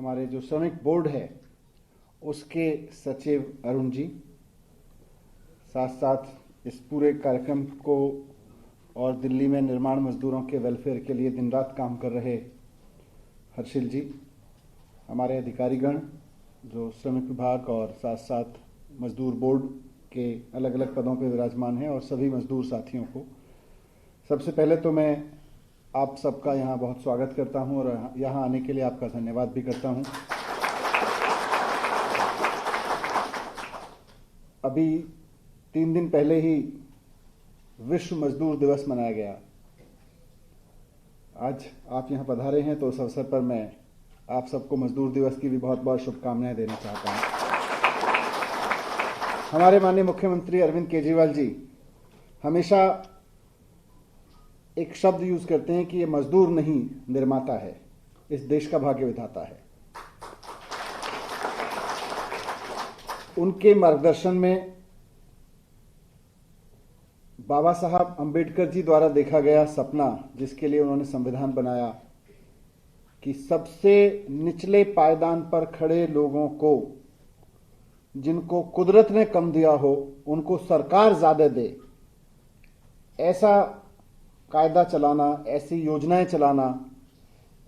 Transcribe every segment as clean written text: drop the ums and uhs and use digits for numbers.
हमारे जो श्रमिक बोर्ड है उसके सचिव अरुण जी, साथ साथ इस पूरे कार्यक्रम को और दिल्ली में निर्माण मजदूरों के वेलफेयर के लिए दिन रात काम कर रहे हर्षिल जी, हमारे अधिकारीगण जो श्रमिक विभाग और साथ साथ मजदूर बोर्ड के अलग अलग पदों पर विराजमान हैं और सभी मजदूर साथियों को सबसे पहले तो मैं आप सबका यहाँ बहुत स्वागत करता हूँ और यहाँ आने के लिए आपका धन्यवाद भी करता हूँ। अभी 3 दिन पहले ही विश्व मजदूर दिवस मनाया गया। आज आप यहाँ पधारे हैं तो उस अवसर पर मैं आप सबको मजदूर दिवस की भी बहुत बहुत शुभकामनाएं देना चाहता हूँ। हमारे माननीय मुख्यमंत्री अरविंद केजरीवाल जी हमेशा एक शब्द यूज करते हैं कि ये मजदूर नहीं निर्माता है, इस देश का भाग्य विधाता है। उनके मार्गदर्शन में बाबा साहब अंबेडकर जी द्वारा देखा गया सपना, जिसके लिए उन्होंने संविधान बनाया कि सबसे निचले पायदान पर खड़े लोगों को, जिनको कुदरत ने कम दिया हो, उनको सरकार ज्यादा दे, ऐसा कायदा चलाना, ऐसी योजनाएं चलाना,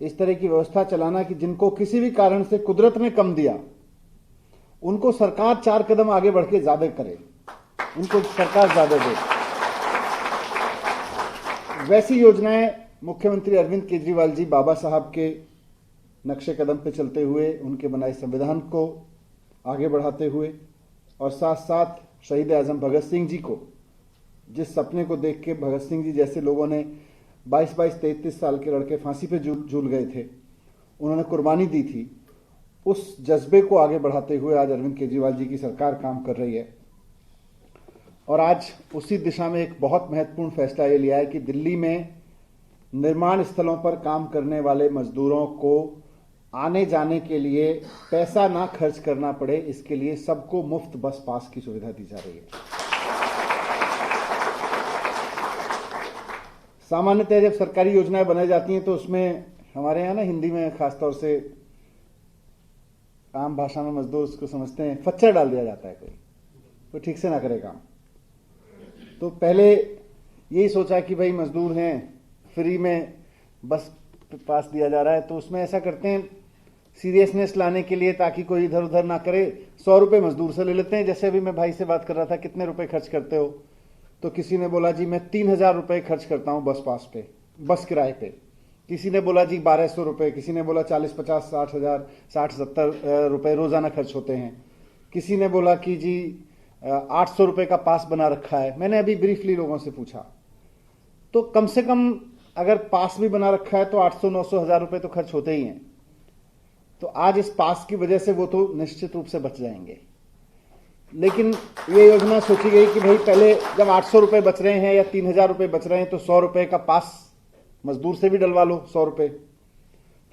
इस तरह की व्यवस्था चलाना कि जिनको किसी भी कारण से कुदरत ने कम दिया उनको सरकार 4 कदम आगे बढ़ के ज्यादा करे, उनको सरकार ज्यादा दे। वैसी योजनाएं मुख्यमंत्री अरविंद केजरीवाल जी बाबा साहब के नक्शे कदम पे चलते हुए, उनके बनाए संविधान को आगे बढ़ाते हुए और साथ साथ शहीद आजम भगत सिंह जी को, जिस सपने को देख के भगत सिंह जी जैसे लोगों ने 22-22, 33 साल के लड़के फांसी पे झूल गए थे, उन्होंने कुर्बानी दी थी, उस जज्बे को आगे बढ़ाते हुए आज अरविंद केजरीवाल जी की सरकार काम कर रही है। और आज उसी दिशा में एक बहुत महत्वपूर्ण फैसला ये लिया है कि दिल्ली में निर्माण स्थलों पर काम करने वाले मजदूरों को आने जाने के लिए पैसा ना खर्च करना पड़े, इसके लिए सबको मुफ्त बस पास की सुविधा दी जा रही है। सामान्यतः जब सरकारी योजनाएं बनाई जाती हैं तो उसमें हमारे यहाँ ना हिंदी में खासतौर से आम भाषा में मजदूर उसको समझते हैं, फच्चर डाल दिया जाता है, कोई ठीक से ना करे काम। तो पहले यही सोचा कि भाई मजदूर हैं, फ्री में बस पास दिया जा रहा है, तो उसमें ऐसा करते हैं सीरियसनेस लाने के लिए, ताकि कोई इधर उधर ना करे, 100 रुपये मजदूर से ले लेते हैं। जैसे अभी मैं भाई से बात कर रहा था, कितने रुपए खर्च करते हो, तो किसी ने बोला जी मैं 3000 रुपये खर्च करता हूं बस पास पे, बस किराए पे। किसी ने बोला जी 1200 रुपये, किसी ने बोला 40, 50, 60, 70 रुपये रोजाना खर्च होते हैं। किसी ने बोला कि जी 800 रुपये का पास बना रखा है। मैंने अभी ब्रीफली लोगों से पूछा तो कम से कम अगर पास भी बना रखा है तो 800, 900, 1000 रुपये तो खर्च होते ही हैं। तो आज इस पास की वजह से वो तो निश्चित रूप से बच जाएंगे। लेकिन ये योजना सोची गई कि भाई पहले जब 800 रुपये बच रहे हैं या 3000 रुपये बच रहे हैं तो 100 रुपये का पास मजदूर से भी डलवा लो, 100 रुपये।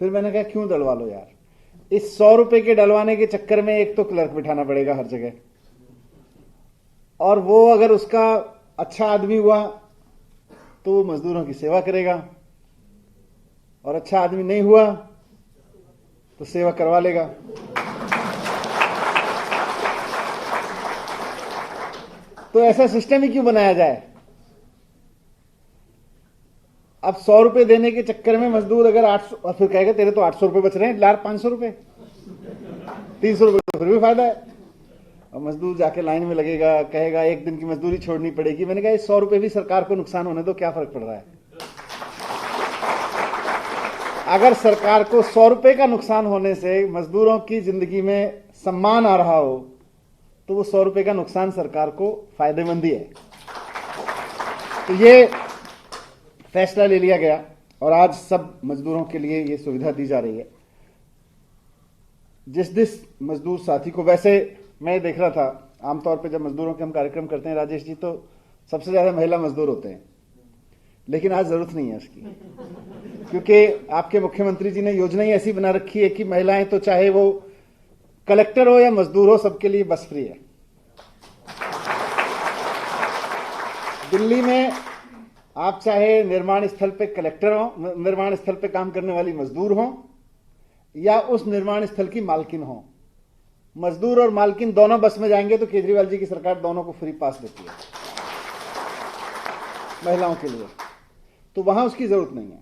फिर मैंने कहा क्यों डलवा लो यार, इस 100 रुपये के डलवाने के चक्कर में एक तो क्लर्क बिठाना पड़ेगा हर जगह, और वो अगर उसका अच्छा आदमी हुआ तो वो मजदूरों की सेवा करेगा, और अच्छा आदमी नहीं हुआ तो सेवा करवा लेगा। तो ऐसा सिस्टम ही क्यों बनाया जाए। अब 100 रुपए देने के चक्कर में मजदूर अगर 800, और फिर कहेगा तेरे तो 800 रुपए बच रहे हैं, लार 500 रुपए, 300 रुपए तो फिर भी फायदा है। और मजदूर जाके लाइन में लगेगा, कहेगा एक दिन की मजदूरी छोड़नी पड़ेगी। मैंने कहा 100 रुपए भी सरकार को नुकसान होने दो, क्या फर्क पड़ रहा है। अगर सरकार को 100 रुपए का नुकसान होने से मजदूरों की जिंदगी में सम्मान आ रहा हो तो वो 100 रुपए का नुकसान सरकार को फायदेमंद ही है। तो ये फैसला ले लिया गया और आज सब मजदूरों के लिए ये सुविधा दी जा रही है। जिस मजदूर साथी को, वैसे मैं देख रहा था आमतौर पे जब मजदूरों के हम कार्यक्रम करते हैं राजेश जी, तो सबसे ज्यादा महिला मजदूर होते हैं, लेकिन आज जरूरत नहीं है उसकी, क्योंकि आपके मुख्यमंत्री जी ने योजना ही ऐसी बना रखी है कि महिलाएं तो चाहे वो कलेक्टर हो या मजदूर हो, सबके लिए बस फ्री है। दिल्ली में आप चाहे निर्माण स्थल पे कलेक्टर हो, निर्माण स्थल पे काम करने वाली मजदूर हो, या उस निर्माण स्थल की मालकिन हो। मजदूर और मालकिन दोनों बस में जाएंगे तो केजरीवाल जी की सरकार दोनों को फ्री पास देती है महिलाओं के लिए, तो वहां उसकी जरूरत नहीं है।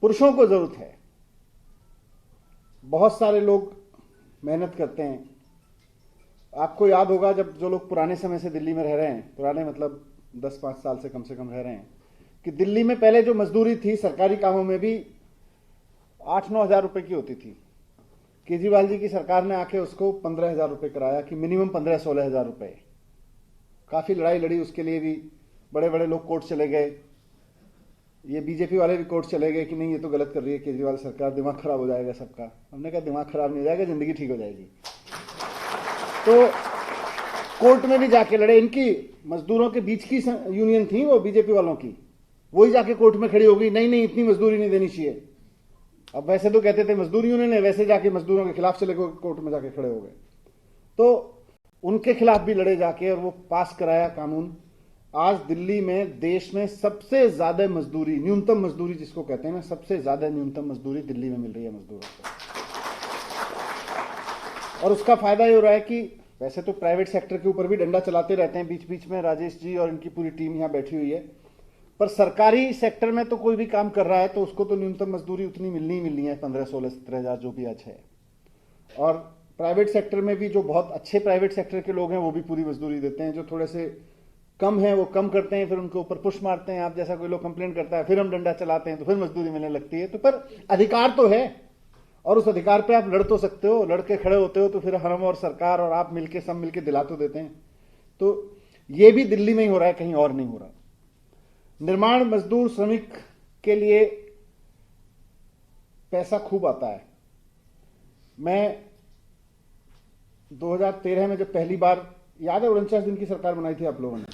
पुरुषों को जरूरत है। बहुत सारे लोग मेहनत करते हैं। आपको याद होगा जब जो लोग पुराने समय से दिल्ली में रह रहे हैं, पुराने मतलब 10-5 साल से कम रह रहे हैं, कि दिल्ली में पहले जो मजदूरी थी सरकारी कामों में भी 8-9 हज़ार रुपए की होती थी। केजरीवाल जी की सरकार ने आके उसको 15,000 रुपए कराया कि मिनिमम 15-16 हज़ार रुपए। काफी लड़ाई लड़ी उसके लिए भी, बड़े बड़े लोग कोर्ट चले गए, ये बीजेपी वाले भी कोर्ट चले गए कि नहीं ये तो गलत कर रही है केजरीवाल सरकार, दिमाग खराब हो जाएगा सबका। हमने कहा दिमाग खराब नहीं हो जाएगा, जिंदगी ठीक हो जाएगी। तो कोर्ट में भी जाके लड़े। इनकी मजदूरों के बीच की यूनियन थी वो बीजेपी वालों की, वही जाके कोर्ट में खड़ी हो गई, नहीं इतनी मजदूरी नहीं देनी चाहिए। अब वैसे तो कहते थे मजदूर यूनियन है, वैसे जाके मजदूरों के खिलाफ चले गए, कोर्ट में जाके खड़े हो गए। तो उनके खिलाफ भी लड़े जाके और वो पास कराया कानून। आज दिल्ली में देश में सबसे ज्यादा मजदूरी, न्यूनतम मजदूरी जिसको कहते हैं ना, सबसे ज्यादा न्यूनतम मजदूरी दिल्ली में मिल रही है मजदूरों को। और उसका फायदा ये हो रहा है कि वैसे तो प्राइवेट सेक्टर के ऊपर भी डंडा चलाते रहते हैं बीच बीच में राजेश जी और इनकी पूरी टीम यहां बैठी हुई है, पर सरकारी सेक्टर में तो कोई भी काम कर रहा है तो उसको तो न्यूनतम मजदूरी उतनी मिलनी है, 15-16-17 हज़ार जो भी आज है। और प्राइवेट सेक्टर में भी जो बहुत अच्छे प्राइवेट सेक्टर के लोग हैं वो भी पूरी मजदूरी देते हैं। जो थोड़े से कम है वो कम करते हैं, फिर उनके ऊपर पुश मारते हैं। आप जैसा कोई लोग कंप्लेंट करता है, फिर हम डंडा चलाते हैं तो फिर मजदूरी मिलने लगती है। तो पर अधिकार तो है और उस अधिकार पे आप लड़ तो सकते हो, लड़के खड़े होते हो तो फिर हम और सरकार और आप मिलके सब मिलके दिला तो देते हैं। तो ये भी दिल्ली में ही हो रहा है, कहीं और नहीं हो रहा। निर्माण मजदूर श्रमिक के लिए पैसा खूब आता है। मैं 2013 में जब पहली बार, याद है 49 दिन की सरकार बनाई थी आप लोगों ने,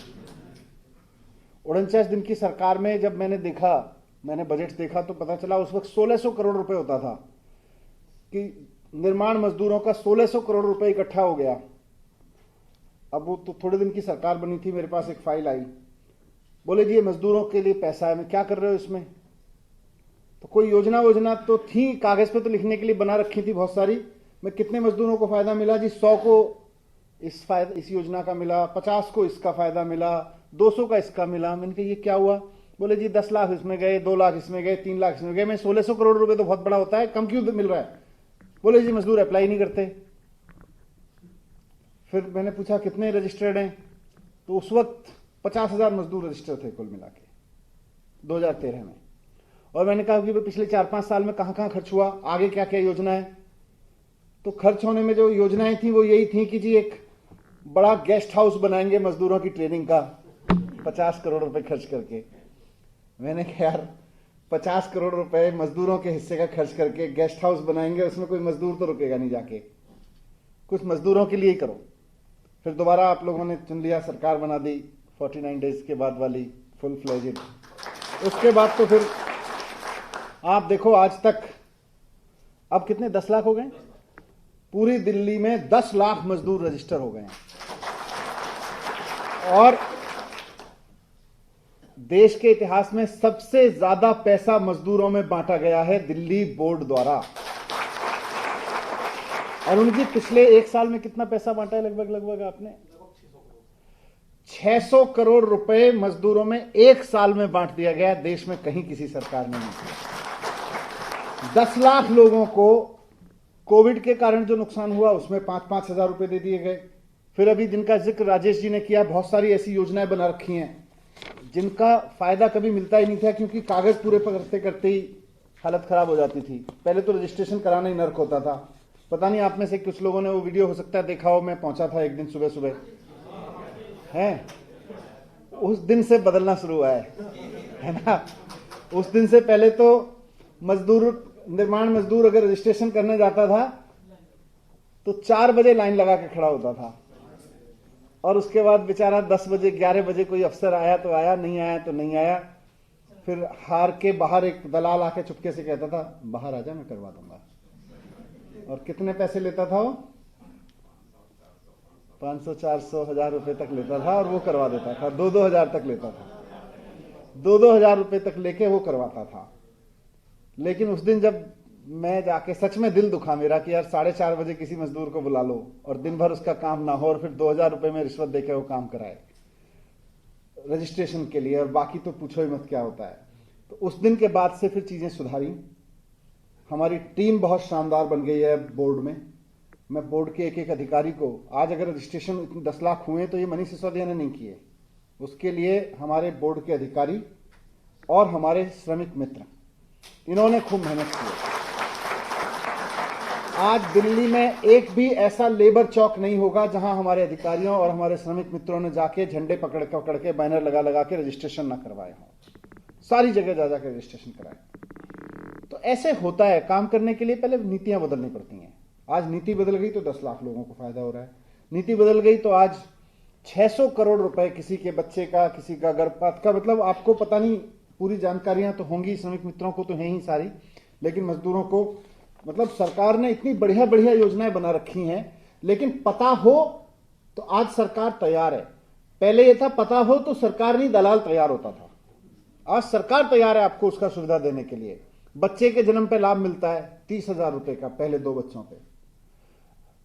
49 दिन की सरकार में जब मैंने बजट देखा तो पता चला उस वक्त 1600 करोड़ रुपए होता था कि निर्माण मजदूरों का 1600 करोड़ रुपए इकट्ठा हो गया। अब वो तो थोड़े दिन की सरकार बनी थी, मेरे पास एक फाइल आई, बोले जी ये मजदूरों के लिए पैसा है, मैं क्या कर रहे हो इसमें? तो कोई योजना तो थी, कागज पे तो लिखने के लिए बना रखी थी बहुत सारी। मैं कितने मजदूरों को फायदा मिला जी? 100 को इस योजना का मिला, 50 को इसका फायदा मिला, 200 का इसका मिला। मैंने कहा ये क्या हुआ? बोले जी 10 लाख इसमें गए, 2 लाख इसमें गए, 3 लाख इसमें गए। मैं 1600 करोड़ रुपए तो बहुत बड़ा होता है, कम क्यों मिल रहा है? बोले जी मजदूर अप्लाई नहीं करते। फिर मैंने पूछा कितने रजिस्टर्ड हैं, तो उस वक्त 50,000 मजदूर रजिस्टर्ड थे कुल मिला के 2013 में। और मैंने कहा कि पिछले 4-5 साल में कहां खर्च हुआ, आगे क्या क्या योजना है? तो खर्च होने में जो योजनाएं थी वो यही थी कि जी एक बड़ा गेस्ट हाउस बनाएंगे मजदूरों की ट्रेनिंग का, 50 करोड़ रुपए खर्च करके। मैंने कहा यार 50 करोड़ रुपए मजदूरों के हिस्से का खर्च करके गेस्ट हाउस बनाएंगे, उसमें कोई मजदूर तो रुकेगा नहीं जाके, कुछ मजदूरों के लिए ही करो। फिर दोबारा आप लोगों ने चुन लिया, सरकार बना दी 49 डेज के बाद वाली फुल फ्लेजेड। उसके बाद तो फिर आप देखो आज तक अब कितने 10 लाख हो गए, पूरी दिल्ली में 10 लाख मजदूर रजिस्टर हो गए हैं। और देश के इतिहास में सबसे ज्यादा पैसा मजदूरों में बांटा गया है दिल्ली बोर्ड द्वारा। और उनकी पिछले 1 साल में कितना पैसा बांटा है? लगभग आपने 600 करोड़ रुपए मजदूरों में 1 साल में बांट दिया गया। देश में कहीं किसी सरकार ने नहीं किया। 10 लाख लोगों को कोविड के कारण जो नुकसान हुआ उसमें 5-5 हजार रुपए दे दिए गए। फिर अभी जिनका जिक्र राजेश जी ने किया, बहुत सारी ऐसी योजनाएं बना रखी हैं जिनका फायदा कभी मिलता ही नहीं था, क्योंकि कागज पूरे करते करते ही हालत खराब हो जाती थी। पहले तो रजिस्ट्रेशन कराना ही नर्क होता था। पता नहीं आप में से कुछ लोगों ने वो वीडियो हो सकता है देखा हो, मैं पहुंचा था एक दिन सुबह है, उस दिन से बदलना शुरू हुआ है ना। उस दिन से पहले तो निर्माण मजदूर अगर रजिस्ट्रेशन करने जाता था तो 4 बजे लाइन लगा के खड़ा होता था, और उसके बाद बेचारा 10 बजे 11 बजे कोई अफसर आया तो आया, नहीं आया तो नहीं आया। फिर हार के बाहर एक दलाल आके चुपके से कहता था बाहर आजा मैं करवा दूंगा। और कितने पैसे लेता था वो? 500, 400, 1000 रुपए तक लेता था और वो करवा देता था। 2-2 हजार तक लेता था, 2-2 हजार रुपए तक लेके वो करवाता था। लेकिन उस दिन जब मैं जाके सच में दिल दुखा मेरा कि यार 4:30 बजे किसी मजदूर को बुला लो और दिन भर उसका काम ना हो और फिर 2,000 रुपए में रिश्वत देके वो काम कराए रजिस्ट्रेशन के लिए, और बाकी तो पूछो ही मत क्या होता है। तो उस दिन के बाद से फिर चीजें सुधारी। हमारी टीम बहुत शानदार बन गई है बोर्ड में। मैं बोर्ड के एक एक अधिकारी को, आज अगर रजिस्ट्रेशन 10 लाख हुए तो ये मनीष सिसोदिया ने नहीं किए, उसके लिए हमारे बोर्ड के अधिकारी और हमारे श्रमिक मित्र, इन्होंने खूब मेहनत की। आज दिल्ली में एक भी ऐसा लेबर चौक नहीं होगा जहां हमारे अधिकारियों और हमारे श्रमिक मित्रों ने जाके झंडे पकड़ के बैनर लगा लगा के रजिस्ट्रेशन ना करवाए हों। सारी जगह जा जाकर रजिस्ट्रेशन कराए। तो ऐसे होता है, काम करने के लिए पहले नीतियां बदलनी पड़ती हैं। आज नीति बदल गई तो 10 लाख लोगों को फायदा हो रहा है। नीति बदल गई तो आज 600 करोड़ रुपए किसी के बच्चे का, किसी का गर्भपात का, मतलब आपको पता नहीं, पूरी जानकारियां तो होंगी, श्रमिक मित्रों को तो है ही सारी, लेकिन मजदूरों को, मतलब सरकार ने इतनी बढ़िया बढ़िया योजनाएं बना रखी हैं, लेकिन पता हो तो आज सरकार तैयार है। पहले यह था पता हो तो सरकार नहीं, दलाल तैयार होता था। आज सरकार तैयार है आपको उसका सुविधा देने के लिए। बच्चे के जन्म पे लाभ मिलता है 30,000 रुपए का, पहले 2 बच्चों पे।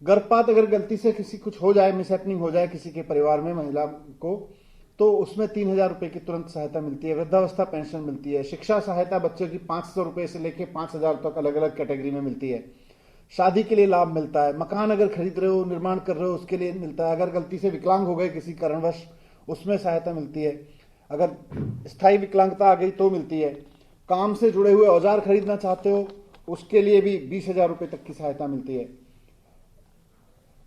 गर्भपात अगर गलती से किसी कुछ हो जाए, मिसहैपनिंग हो जाए किसी के परिवार में महिला को, तो उसमें 3,000 रुपए की तुरंत सहायता मिलती है। वृद्धावस्था पेंशन मिलती है। शिक्षा सहायता बच्चों की 500 रुपए से लेकर 5,000 तक अलग अलग कैटेगरी में मिलती है। शादी के लिए लाभ मिलता है। मकान अगर खरीद रहे हो, निर्माण कर रहे हो, उसके लिए मिलता है। अगर गलती से विकलांग हो गए किसी कारणवश, उसमें सहायता मिलती है। अगर स्थायी विकलांगता आ गई तो मिलती है। काम से जुड़े हुए औजार खरीदना चाहते हो, उसके लिए भी 20,000 रुपए तक की सहायता मिलती है।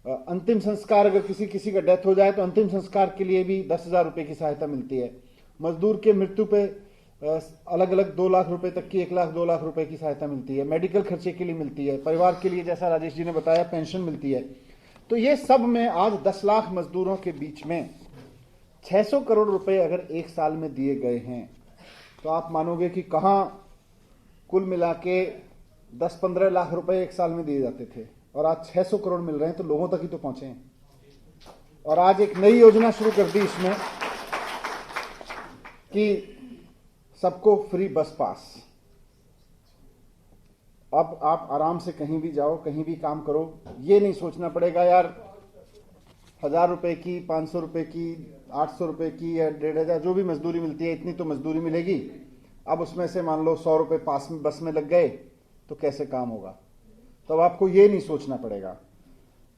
अंतिम संस्कार, अगर किसी का डेथ हो जाए तो अंतिम संस्कार के लिए भी 10,000 रुपए की सहायता मिलती है। मजदूर के मृत्यु पे अलग अलग 2 लाख रुपए तक की, 1 लाख 2 लाख रुपए की सहायता मिलती है। मेडिकल खर्चे के लिए मिलती है। परिवार के लिए, जैसा राजेश जी ने बताया, पेंशन मिलती है। तो ये सब में आज 10 लाख मजदूरों के बीच में 600 करोड़ रुपए अगर एक साल में दिए गए हैं, तो आप मानोगे कि कहां कुल मिला के 10-15 लाख रुपए एक साल में दिए जाते थे, और आज 600 करोड़ मिल रहे हैं, तो लोगों तक ही तो पहुंचे हैं। और आज एक नई योजना शुरू कर दी इसमें कि सबको फ्री बस पास। अब आप आराम से कहीं भी जाओ, कहीं भी काम करो, ये नहीं सोचना पड़ेगा यार 1,000 रुपए की, 500 रुपए की, 800 रुपए की या 1,500, जो भी मजदूरी मिलती है इतनी तो मजदूरी मिलेगी। अब उसमें से मान लो 100 रुपए पास में बस में लग गए तो कैसे काम होगा? तो अब आपको ये नहीं सोचना पड़ेगा।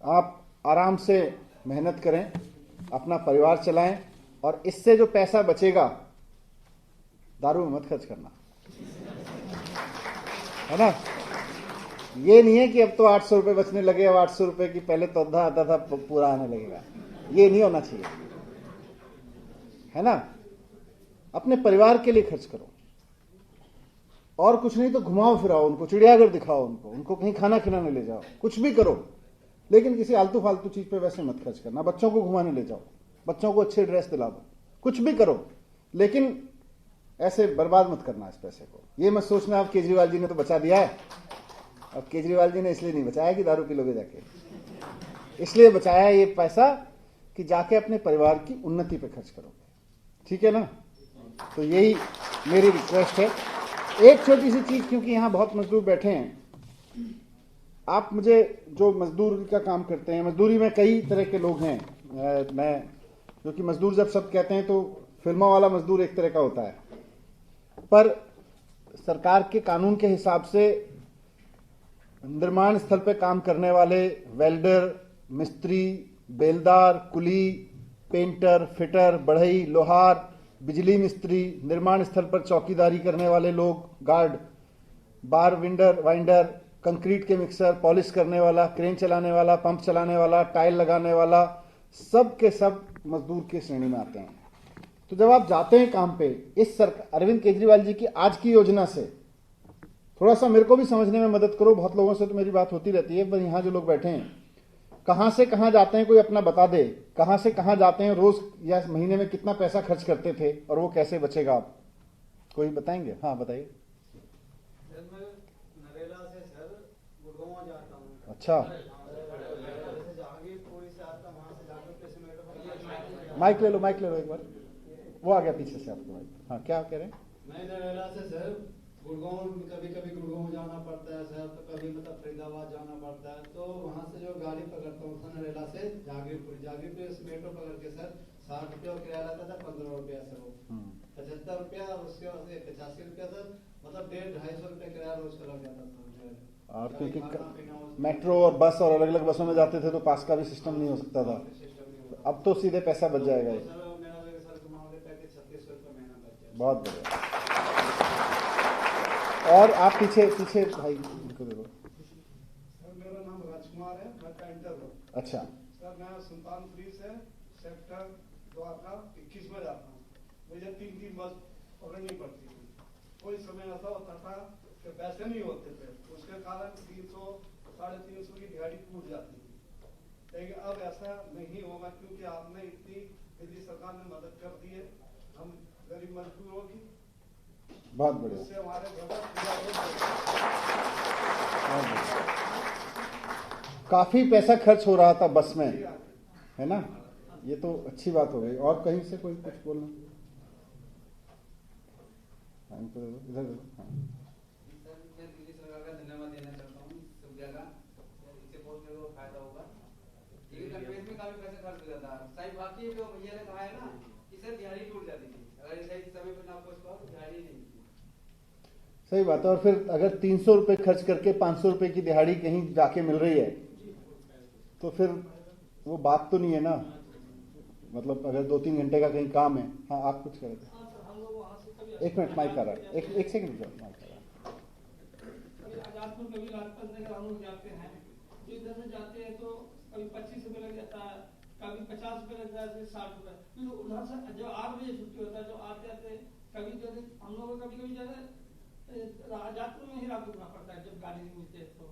आप आराम से मेहनत करें, अपना परिवार चलाएं, और इससे जो पैसा बचेगा दारू में मत खर्च करना, है ना। ये नहीं है कि अब तो 800 रुपए बचने लगे, अब 800 रुपए की पहले तो आधा आता था, पूरा आने लगेगा। ये नहीं होना चाहिए, है ना। अपने परिवार के लिए खर्च करो, और कुछ नहीं तो घुमाओ फिराओ उनको, चिड़ियाघर दिखाओ उनको कहीं खाना खिलाने ले जाओ, कुछ भी करो, लेकिन किसी आलतू फालतू चीज पे वैसे मत खर्च करना। बच्चों को घुमाने ले जाओ, बच्चों को अच्छे ड्रेस दिला दो, कुछ भी करो, लेकिन ऐसे बर्बाद मत करना इस पैसे को। ये मत सोचना अब केजरीवाल जी ने तो बचा दिया है। अब केजरीवाल जी ने इसलिए नहीं बचाया कि दारू पी लोगे जाके, इसलिए बचाया है ये पैसा कि जाके अपने परिवार की उन्नति पे खर्च करोगे। ठीक है ना। तो यही मेरी रिक्वेस्ट है। एक छोटी सी चीज, क्योंकि यहां बहुत मजदूर बैठे हैं, आप मुझे जो मजदूर का काम करते हैं, मजदूरी में कई तरह के लोग हैं। मैं, क्योंकि मजदूर जब सब कहते हैं तो फिल्मों वाला मजदूर एक तरह का होता है, पर सरकार के कानून के हिसाब से निर्माण स्थल पे काम करने वाले वेल्डर, मिस्त्री, बेलदार, कुली, पेंटर, फिटर, बढ़ई, लोहार, बिजली मिस्त्री, निर्माण स्थल पर चौकीदारी करने वाले लोग, गार्ड, बार वाइंडर, कंक्रीट के मिक्सर, पॉलिश करने वाला, क्रेन चलाने वाला, पंप चलाने वाला, टाइल लगाने वाला, सब के सब मजदूर की श्रेणी में आते हैं। तो जब आप जाते हैं काम पे, इस अरविंद केजरीवाल जी की आज की योजना से थोड़ा सा मेरे को भी समझने में मदद करो। बहुत लोगों से तो मेरी बात होती रहती है, पर यहाँ जो लोग बैठे हैं, कहां से कहां जाते हैं, कोई अपना बता दे, कहां से कहां जाते हैं, रोज या महीने में कितना पैसा खर्च करते थे, और वो कैसे बचेगा? आप कोई बताएंगे? हाँ बताइए। नरेला से सर गुड़गांव जाता हूँ। अच्छा, माइक ले लो एक बार। वो आ गया पीछे से आपको माइक। हाँ, क्या कह रहे हैं? मैं नरेला से सर गुड़गांव कभी कभी गुड़गांव जाना पड़ता है सर, तो कभी मतलब फरीदाबाद जाना पड़ता है, तो वहाँ से जो गाड़ी पकड़ता हूँ सर नरेला से जागीरपुर से मेट्रो पकड़ के सर 60 रुपया किराया लगता था, 15 रुपया सर वो 75 रुपया, और उसके बाद 85 रुपया सर, मतलब 150-250 रुपया किराया रोज का लग जाता था। और कभी क्योंकि खाना पीना उसमें- मेट्रो और बस और अलग अलग बसों में जाते थे तो पास का भी सिस्टम नहीं हो सकता था। सिस्टम नहीं होता। अब तो सीधे पैसा बच जाएगा तो ये। सर मेरा जो सर कमाओगे पैकेज 3600 रुपया महीना बच जाए। बहुत बढ़िया। और आप पीछे पीछे भाई इनको दे दो। सर मेरा नाम राजकुमार है, मैं पेंटर हूँ। अच्छा, सर मैं सुल्तानपुरी से सेक्टर द्वारका 21 में जाता हूँ। मुझे 3 बस पकड़नी पड़ती थी। कोई समय ऐसा होता था कि पैसे नहीं होते थे, उसके कारण 300-350 की दिहाड़ी टूट जाती थी। लेकिन अब ऐसा नहीं होगा, क्योंकि आपने इतनी दिल्ली सरकार ने मदद कर दी है हम गरीब मजदूरों की। बहुत बढ़िया। उससे हमारे घर पूरा हो बहुत बढ़िया। काफी पैसा खर्च हो रहा था बस में, जाएगा। है ना? ये तो अच्छी बात हो गई। और कहीं से कोई कुछ बोलना? हाँ, इनको दे दो, इधर दे दो। हाँ। सर मैं दिल्ली सरकार का धन्यवाद देना चाहता हूँ इस सुविधा का, इससे बहुत मेरे को फायदा होगा। लेकिन कन्वेंस में काफी पैसा खर्च हो जाता है। सही बाकी जो भैया ने कहा है ना कि सर दिहाड़ी टूट जाती थी, अगर सही समय पर ना पहुंच पाओ तो दिहाड़ी नहीं मिलती। सही बात है। और फिर अगर 300 रुपए खर्च करके 500 रुपए की दिहाड़ी कहीं जाके मिल रही है तो फिर वो बात तो नहीं है ना। मतलब अगर 2-3 घंटे का कहीं काम है। हाँ, आप कुछ करें। एक मिनट, माइक कर रहा है। एक सेकंड माइक कर रहा है। आजादपुर कभी लाजपत नगर हम लोग जाते हैं, तो इधर से जाते हैं तो कभी 25 रुपये लग जाता है, कभी 50 रुपये लग जाता है, 60 रुपये। फिर उधर से जो 8 बजे छुट्टी होता है, जो आते आते कभी जो हम लोग को कभी कभी ज्यादा आजादपुर में ही रात रुकना पड़ता है जब गाड़ी नहीं मिलती है। तो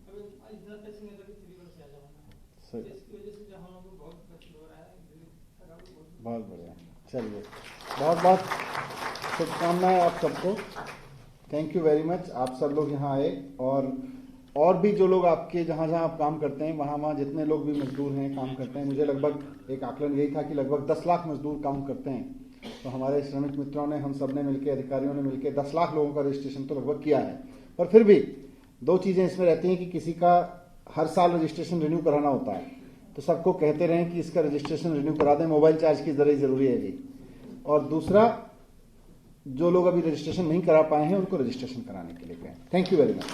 कभी इतना पैसे नहीं लगे, दिल्ली से आ जाना। सही। इसकी वजह से जो हम लोग को बहुत बचत हो रहा है, बहुत बढ़िया। चलिए, बहुत बहुत शुभकामनाएं आप सबको। Thank you very much. आप सब लोग यहाँ आए, और भी जो लोग आपके जहाँ जहाँ आप काम करते हैं वहाँ जितने लोग भी मजदूर हैं काम करते हैं, मुझे लगभग एक आकलन यही था कि लगभग 10 लाख मजदूर काम करते हैं। तो हमारे श्रमिक मित्रों ने, हम सब ने मिलकर, अधिकारियों ने मिलकर 10 लाख लोगों का रजिस्ट्रेशन तो लगभग किया है। पर फिर भी 2 चीज़ें इसमें रहती हैं कि किसी का हर साल रजिस्ट्रेशन रिन्यू कराना होता है, तो सबको कहते रहें कि इसका रजिस्ट्रेशन रिन्यू करा दें, मोबाइल चार्ज की ज़रूरी है जी। और दूसरा, जो लोग अभी रजिस्ट्रेशन नहीं करा पाए हैं उनको रजिस्ट्रेशन कराने के लिए कहें। Thank you very much.